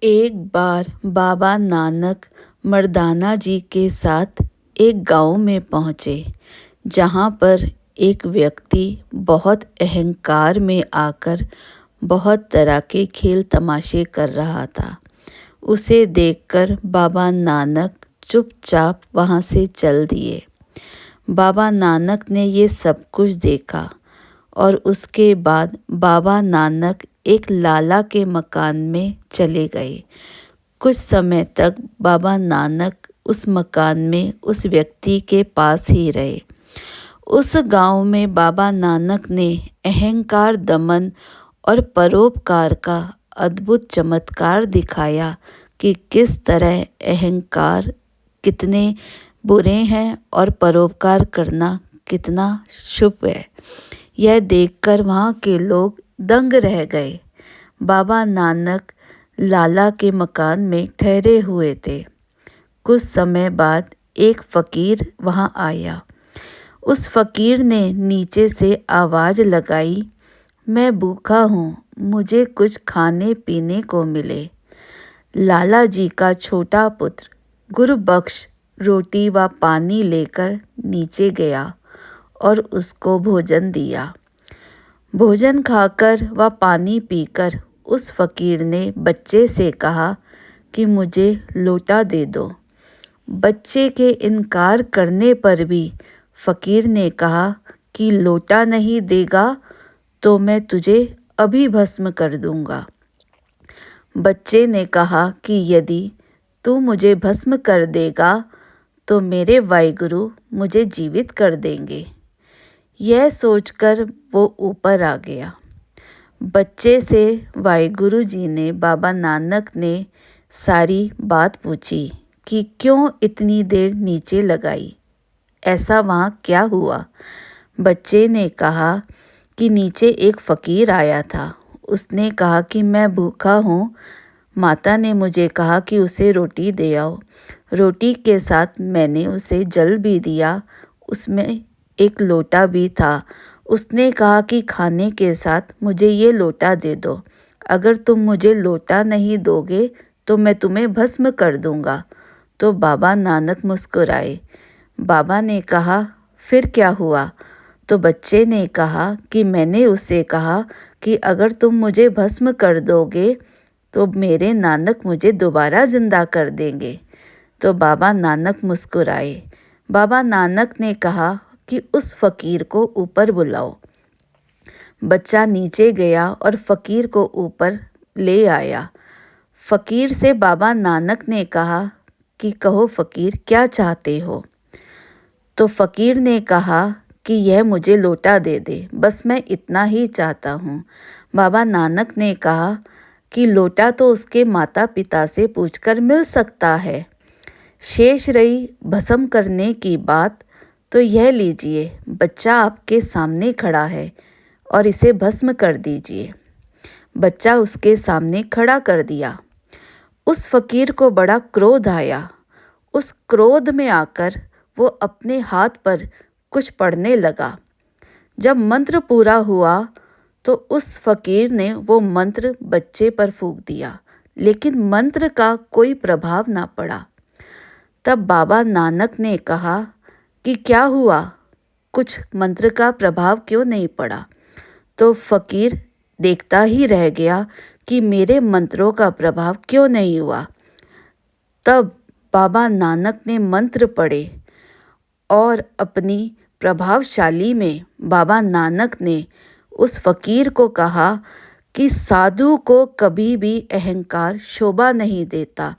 एक बार बाबा नानक मर्दाना जी के साथ एक गांव में पहुँचे, जहाँ पर एक व्यक्ति बहुत अहंकार में आकर बहुत तरह के खेल तमाशे कर रहा था। उसे देखकर बाबा नानक चुपचाप वहाँ से चल दिए। बाबा नानक ने ये सब कुछ देखा और उसके बाद बाबा नानक एक लाला के मकान में चले गए। कुछ समय तक बाबा नानक उस मकान में उस व्यक्ति के पास ही रहे। उस गांव में बाबा नानक ने अहंकार दमन और परोपकार का अद्भुत चमत्कार दिखाया कि किस तरह अहंकार कितने बुरे हैं और परोपकार करना कितना शुभ है। यह देखकर वहाँ के लोग दंग रह गए। बाबा नानक लाला के मकान में ठहरे हुए थे। कुछ समय बाद एक फ़कीर वहाँ आया। उस फ़कीर ने नीचे से आवाज़ लगाई, मैं भूखा हूँ, मुझे कुछ खाने पीने को मिले। लाला जी का छोटा पुत्र गुरुबख्श रोटी व पानी लेकर नीचे गया और उसको भोजन दिया। भोजन खाकर व पानी पीकर उस फ़कीर ने बच्चे से कहा कि मुझे लोटा दे दो। बच्चे के इनकार करने पर भी फ़कीर ने कहा कि लोटा नहीं देगा तो मैं तुझे अभी भस्म कर दूंगा। बच्चे ने कहा कि यदि तू मुझे भस्म कर देगा तो मेरे वाहिगुरु मुझे जीवित कर देंगे। यह सोचकर वो ऊपर आ गया। बच्चे से वाहिगुरु जी ने बाबा नानक ने सारी बात पूछी कि क्यों इतनी देर नीचे लगाई, ऐसा वहाँ क्या हुआ। बच्चे ने कहा कि नीचे एक फ़कीर आया था। उसने कहा कि मैं भूखा हूँ। माता ने मुझे कहा कि उसे रोटी दे आओ। रोटी के साथ मैंने उसे जल भी दिया, उसमें एक लोटा भी था। उसने कहा कि खाने के साथ मुझे ये लोटा दे दो। अगर तुम मुझे लोटा नहीं दोगे तो मैं तुम्हें भस्म कर दूंगा। तो बाबा नानक मुस्कुराए। बाबा ने कहा, फिर क्या हुआ? तो बच्चे ने कहा कि मैंने उससे कहा कि अगर तुम मुझे भस्म कर दोगे तो मेरे नानक मुझे दोबारा जिंदा कर देंगे। तो बाबा नानक मुस्कुराए। बाबा नानक ने कहा कि उस फ़कीर को ऊपर बुलाओ। बच्चा नीचे गया और फ़कीर को ऊपर ले आया। फ़कीर से बाबा नानक ने कहा कि कहो फ़कीर, क्या चाहते हो? तो फ़कीर ने कहा कि यह मुझे लोटा दे दे, बस मैं इतना ही चाहता हूँ। बाबा नानक ने कहा कि लोटा तो उसके माता पिता से पूछकर मिल सकता है। शेष रही भस्म करने की बात, तो यह लीजिए, बच्चा आपके सामने खड़ा है और इसे भस्म कर दीजिए। बच्चा उसके सामने खड़ा कर दिया। उस फ़कीर को बड़ा क्रोध आया। उस क्रोध में आकर वो अपने हाथ पर कुछ पढ़ने लगा। जब मंत्र पूरा हुआ तो उस फ़कीर ने वो मंत्र बच्चे पर फूंक दिया, लेकिन मंत्र का कोई प्रभाव ना पड़ा। तब बाबा नानक ने कहा कि क्या हुआ, कुछ मंत्र का प्रभाव क्यों नहीं पड़ा? तो फ़कीर देखता ही रह गया कि मेरे मंत्रों का प्रभाव क्यों नहीं हुआ। तब बाबा नानक ने मंत्र पढ़े और अपनी प्रभावशाली में बाबा नानक ने उस फ़कीर को कहा कि साधु को कभी भी अहंकार शोभा नहीं देता।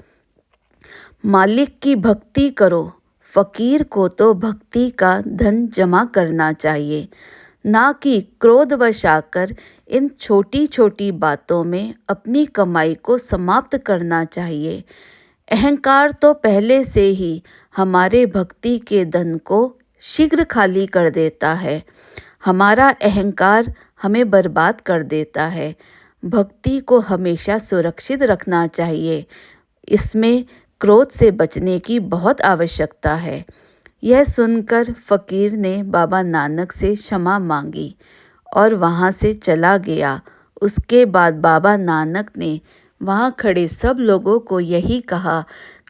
मालिक की भक्ति करो। फ़कीर को तो भक्ति का धन जमा करना चाहिए, ना कि क्रोधवश आकर इन छोटी छोटी बातों में अपनी कमाई को समाप्त करना चाहिए। अहंकार तो पहले से ही हमारे भक्ति के धन को शीघ्र खाली कर देता है। हमारा अहंकार हमें बर्बाद कर देता है। भक्ति को हमेशा सुरक्षित रखना चाहिए। इसमें क्रोध से बचने की बहुत आवश्यकता है। यह सुनकर फ़कीर ने बाबा नानक से क्षमा मांगी और वहाँ से चला गया। उसके बाद बाबा नानक ने वहाँ खड़े सब लोगों को यही कहा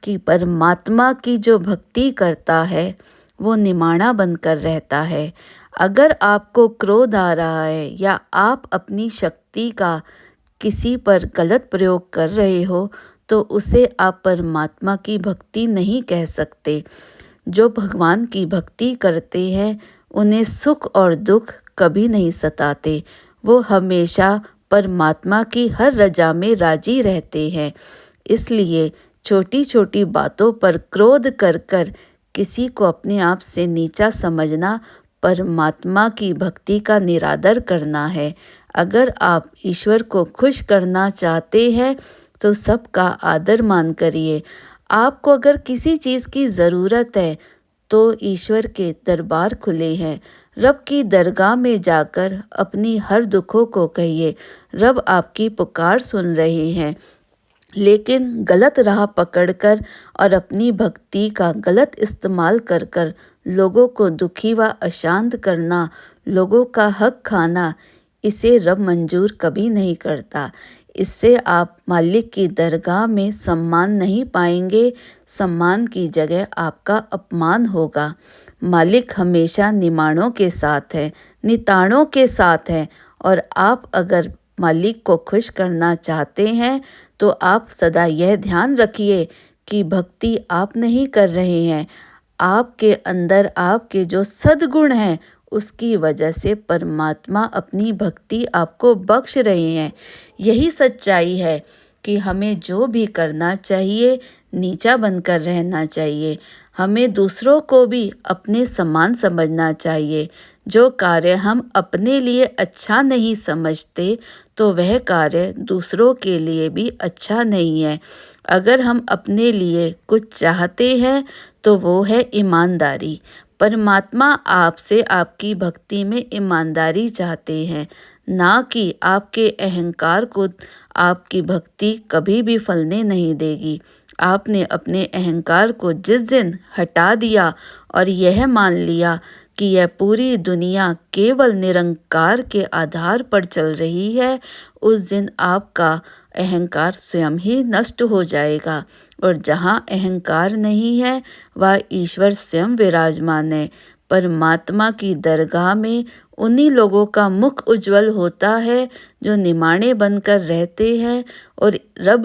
कि परमात्मा की जो भक्ति करता है वो निमाणा बनकर रहता है। अगर आपको क्रोध आ रहा है या आप अपनी शक्ति का किसी पर गलत प्रयोग कर रहे हो, तो उसे आप परमात्मा की भक्ति नहीं कह सकते। जो भगवान की भक्ति करते हैं उन्हें सुख और दुख कभी नहीं सताते। वो हमेशा परमात्मा की हर रजा में राजी रहते हैं। इसलिए छोटी छोटी बातों पर क्रोध कर कर किसी को अपने आप से नीचा समझना परमात्मा की भक्ति का निरादर करना है। अगर आप ईश्वर को खुश करना चाहते हैं तो सबका आदर मान करिए। आपको अगर किसी चीज़ की ज़रूरत है तो ईश्वर के दरबार खुले हैं। रब की दरगाह में जाकर अपनी हर दुखों को कहिए। रब आपकी पुकार सुन रहे हैं। लेकिन गलत राह पकड़कर और अपनी भक्ति का गलत इस्तेमाल कर कर लोगों को दुखी व अशांत करना, लोगों का हक खाना, इसे रब मंजूर कभी नहीं करता। इससे आप मालिक की दरगाह में सम्मान नहीं पाएंगे, सम्मान की जगह आपका अपमान होगा। मालिक हमेशा निमाणों के साथ है, निताणों के साथ है, और आप अगर मालिक को खुश करना चाहते हैं तो आप सदा यह ध्यान रखिए कि भक्ति आप नहीं कर रहे हैं। आपके अंदर आपके जो सद्गुण हैं उसकी वजह से परमात्मा अपनी भक्ति आपको बख्श रहे हैं। यही सच्चाई है कि हमें जो भी करना चाहिए नीचा बनकर रहना चाहिए। हमें दूसरों को भी अपने समान समझना चाहिए। जो कार्य हम अपने लिए अच्छा नहीं समझते तो वह कार्य दूसरों के लिए भी अच्छा नहीं है। अगर हम अपने लिए कुछ चाहते हैं तो वो है ईमानदारी। परमात्मा आपसे आपकी भक्ति में ईमानदारी चाहते हैं, ना कि आपके अहंकार को। आपकी भक्ति कभी भी फलने नहीं देगी। आपने अपने अहंकार को जिस दिन हटा दिया और यह मान लिया कि यह पूरी दुनिया केवल निरंकार के आधार पर चल रही है, उस दिन आपका अहंकार स्वयं ही नष्ट हो जाएगा। और जहाँ अहंकार नहीं है वह ईश्वर स्वयं विराजमान है। परमात्मा की दरगाह में उन्हीं लोगों का मुख उज्जवल होता है जो निमाणे बनकर रहते हैं और रब